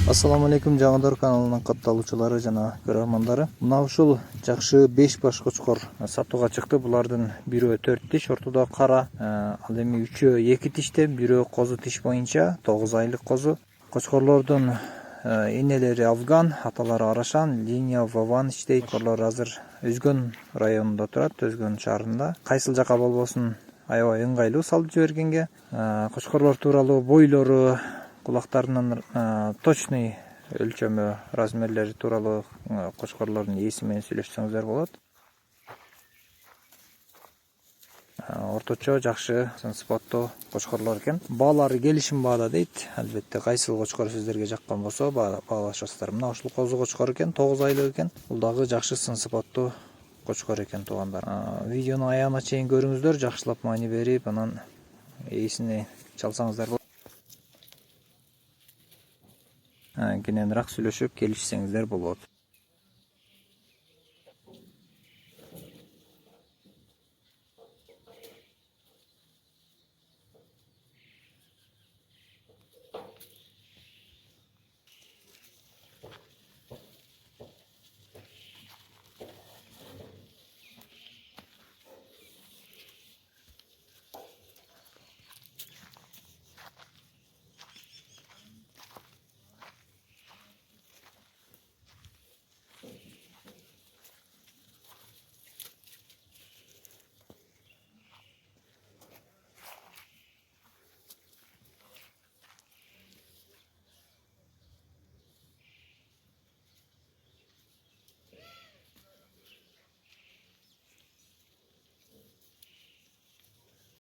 Assalamu alaikum жаңыдар каналынын катталуучулары жана көрөрмандары. Мына ушул жакшы 5 баш кочкор сатууга чыкты. Булардын бирөө 4 тиш, ортодо кара, ал эми 3-өө 2 тиште, бирөө козу тиш боюнча 9 айлык козу. Кочкорлордун энелери Афган, аталары Арашан, линия Ваван иштейт. Кочкорлор азыр Өзгөн районунда турат, Өзгөн шаарында. Кайсыл жака болбосун аябай ыңгайлуу салып жибергенге. Кочкорлор тууралуу бойлору, кулактарынын точный өлчөмү, размерлери тууралуу кочкорлордун ээси менен сүйлөшсөңүздөр болот. Орточо жакшы сыпаттуу кочкорлор экен. Баалары келишим баада дейт. Албетте кайсыл кочкор сиздерге жаккан болсо баалашасыздар. Мына ушул козу кочкор экен, 9 айлык экен. Бул дагы жакшы сыпаттуу кочкор экен туугандар. Видеону аягына чейин көрүңүздөр, жакшылап маани берип, анан ээсини чалсаңыздар болот. Кененирээк сүйлөшүп келишсеңиздер болот.